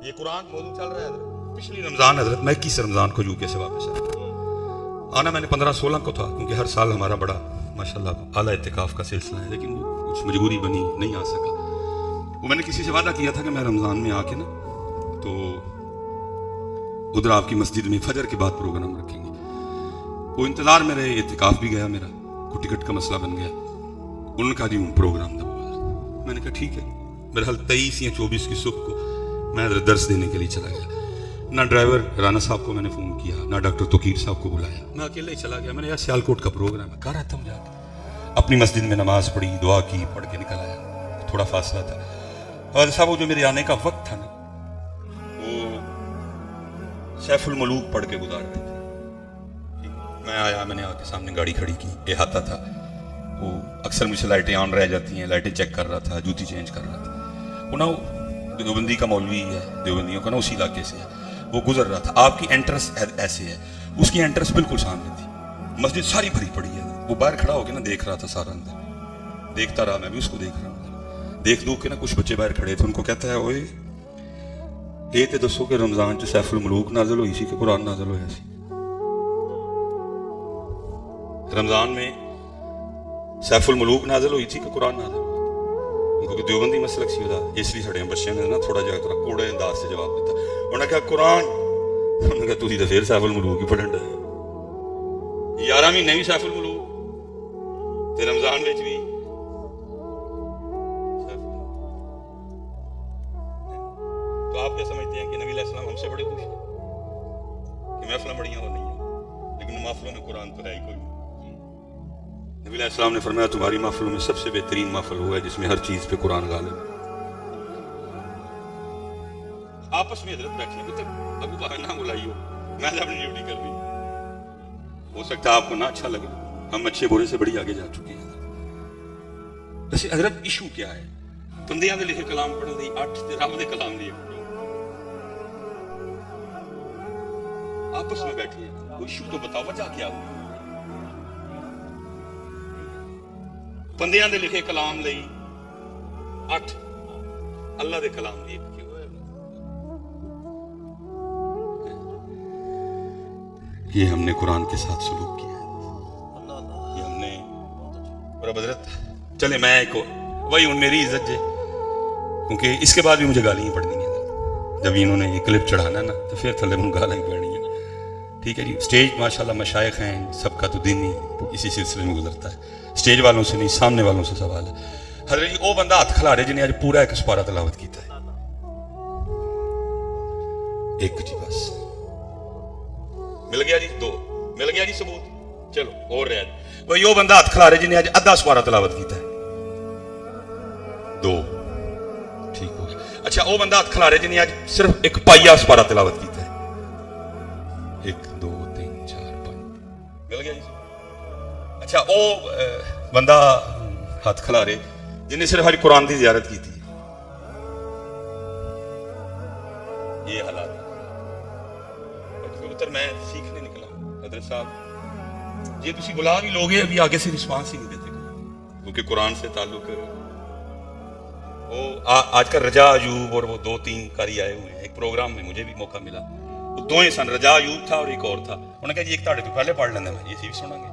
ये कुरान मौजूद चल रहा है पिछली रमज़ान हजरत मैं 21 रमज़ान को यूके से वापस आया। आना मैंने 15-16 को था, क्योंकि हर साल हमारा बड़ा माशाल्लाह आला इत्तिकाफ का सिलसिला है, लेकिन वो कुछ मजबूरी बनी नहीं आ सका। वो मैंने किसी से वादा किया था कि मैं रमज़ान में आके ना तो उधर आपकी मस्जिद में फजर के बाद प्रोग्राम रखेंगे। वो इंतज़ार में रहे, इत्तिकाफ भी गया मेरा, को टिकट का मसला बन गया। उन्होंने कहा जी प्रोग्राम दबा। मैंने कहा ठीक है। मेरे हाल 23 या 24 की सुबह को मैं दर्स देने के लिए चला गया। ना ड्राइवर राना साहब को मैंने फ़ोन किया, ना डॉक्टर तोकीर साहब को बुलाया, मैं अकेले ही चला गया। मैंने यार सियालकोट का प्रोग्राम है, कह रहा था मुझे आके। अपनी मस्जिद में नमाज पढ़ी, दुआ की, पढ़ के निकल आया। थोड़ा फासला था और साहब वो जो मेरे आने का वक्त था ना वो सैफुल मलूक पढ़ के गुजार रहे थे। मैं आया, मैंने आके सामने गाड़ी खड़ी की, अहाता था। वो अक्सर मुझसे लाइटें ऑन रह जाती हैं, लाइटें चेक कर रहा था, जूती चेंज कर रहा था। वो ना देवबंदी का मौलवी है, देवबंदियों का ना उसी इलाके से है। वो गुजर रहा था, आपकी एंट्रेंस ऐसे है, उसकी एंट्रेंस बिल्कुल सामने थी। मस्जिद सारी भरी पड़ी है। वो बाहर खड़ा होकर ना देख रहा था सारा अंदर, देखता रहा, मैं भी उसको देख रहा हूँ। देख दूख के ना कुछ बच्चे बाहर खड़े थे, उनको कहता है ओए ये तो दसो कि रमजान च सैफुल मलूक नाज़िल हुई सी कि कुरान नाज़िल होया सी? रमजान में सैफुल मलूक नाज़िल हुई थी कि कुरान नाज़िल हुआ? क्योंकि देवबंदी मसलक सी होता, इसलिए साढ़े बच्चों ने ना थोड़ा जहा थोड़ा कोड़े अंदाज से जवाब दिता। उन्होंने कहा कुरान। उन्होंने कहा तुसी तो फिर सैफुल मलूक ही पढ़न डे 11 महीने भी सैफुल मलूक ते रमजान में भी। तो आप क्या समझते हैं कि नबी अलैहिस्सलाम हमसे बड़े खुश हैं कि महफिलें बड़ियां और नहीं है, लेकिन महफिलों में कुरान तो है ही कोई नहीं। नबी अलैहिस्सलाम ने फरमाया तुम्हारी महफिलों में सबसे बेहतरीन महफिल हुआ है जिसमें हर चीज पे कुरान गालिब। आपस में हजरत बैठे तो अबू बकर ना बुलाइयो, मैं अपनी ड्यूटी कर रही। हो सकता है आपको ना अच्छा लगे, हम अच्छे बुरे से बड़ी आगे जा चुके हैं। वैसे हजरत इशू क्या है? बंदियां दे लिखे कलाम पढ़न दी 8 ते रब दे कलाम दी आपस में बैठे हैं। कोई इशू तो बताओ, वजह क्या हुई? बंदियां दे लिखे कलाम लई 8 अल्लाह दे कलाम दी क्यों है? ये हमने कुरान के साथ सलूक किया है, ये हमने। और अब हजरत चले मैं एक वही उन मेरी इज्जत जे, क्योंकि इसके बाद भी मुझे गाली ही पड़नी है। जब इन्होंने ये क्लिप चढ़ाना ना तो फिर थले मुझे गाली पड़नी है। ठीक है जी, स्टेज माशाल्लाह मशाइख हैं, सबका तो दिन ही इसी सिलसिले में गुजरता है। स्टेज वालों से नहीं, सामने वालों से सवाल है। हजरत जी वो बंदा हाथ खिला रहे जिन्हें आज पूरा एक सुपारा तलावत किया है, एक जी बस मिल गया जी, 2 मिल गया जी सबूत। चलो और रहा वही वो बंदा हाथ खिला रहे जिन्हें आज अद्धा सुपारा तलावत किया है, 2 ठीक हो गया। अच्छा वो बंदा हाथ खिला रहे जिन्हें आज सिर्फ एक पाइया सुपारा तलावत किया है, 1 2 3 4 5 मिल गया जी। अच्छा वो बंदा हाथ खिला रहे जिन्हें सिर्फ हज कुरान की जियारत की थी, ये हालात। कबूतर मैं सीखने निकला हजरत साहब, ये तुसी बुला भी लोगे अभी आगे से रिस्पांस ही नहीं देते, क्योंकि कुरान से ताल्लुक वो आजकल रजा अयूब और वो 2-3 कारी आए हुए हैं। एक प्रोग्राम में मुझे भी मौका मिला, वो 2 ही सन, रजा अयूब था और एक और था। उन्होंने कहा जी एक ताड़े तो पहले पढ़ लेना, मैं ये भी सुनांगे,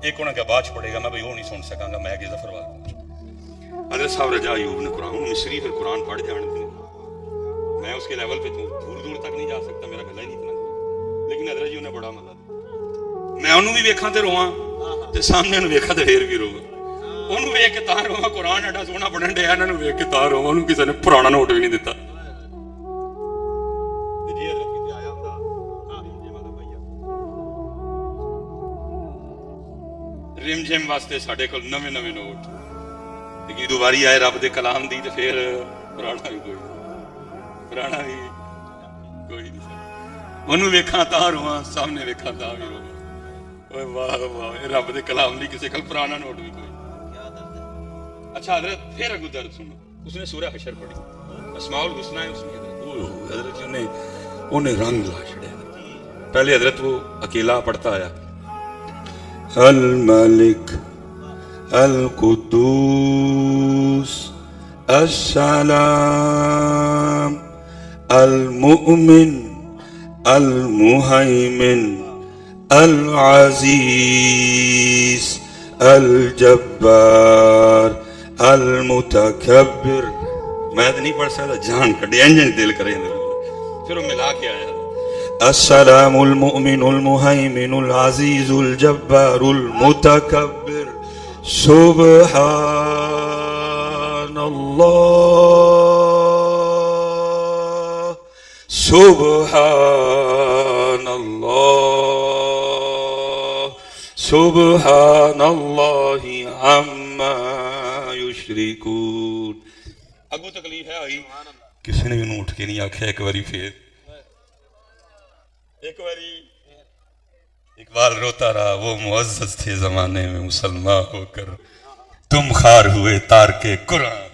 एक उन्होंने कहा बाद पढ़ेगा, मैं भाई वो नहीं सुन सकांगा, मैं आगे जफरवाल पहुंचूंगा। हजरत साहब रजा अयूब ने कुरान मिस्री फिर कुरान पढ़ जाने थे, मैं उसके लेवल पे तो दूर दूर तक नहीं जा सकता, मेरा गला ही नहीं इतना, लेकिन हजरत जी ने बड़ा मजा दिया। मैं उन्होंने भी वेखा तो रोवां ते सामने वेखा तो फिर भी रोवां, उन्होंने वेख के तां रोवां, कुरान एडा सोहना पढ़न डया, इन्हां नूं वेख के तां रोवां, उन्होंने किसी ने पुराना नोट भी नहीं दिता। रिम जिम वास्ते साढ़े को नवे नवे नोट, लेकिन दोबारी आए रब दे कलाम दी तो फिर पुराना भी कोई नहीं। ਉਹਨੂੰ ਵੇਖਾਂ ਤਾਂ ਰੋਵਾਂ, सामने ਵੇਖਾਂ ਤਾਂ भी रोवां। ओए वाह वाह, रब दे कलाम दी किसी कल पुराना नोट भी कोई। अच्छा हजरत फिर अगू दर्द सुनो, उसने सूरह हशर पढ़ी, अस्माउल हुस्ना है उसमें। हजरत जी उन्हें रंग ला छड़े। पहले हजरत वो अकेला पढ़ता आया, अल मलिक अल कुद्दूस अस्सलाम अल मुमिन अल मुहैमिन अल अजीज अल जब्बार अल मुतकब्बिर। मैं तो नहीं पढ़ सकता, जान कटे इंजन दिल करे फिर वो मिला के आया। अस्सलामुल मुमिनुल मुहैमिनुल अजीजुल जब्बारुल मुतकब्बिर सुब्हानल्लाह सुब्हानल्लाह सुब्हानल्लाहि अम्मा युश्रिकून। अगू तकलीफ है आई, किसी ने भी उठ के नहीं आख्या एक बारी फिर एक बारी इकबाल रोता रहा, वो मुअज़्ज़ज़ थे जमाने में मुसलमान होकर, तुम खार हुए तार के कुरान।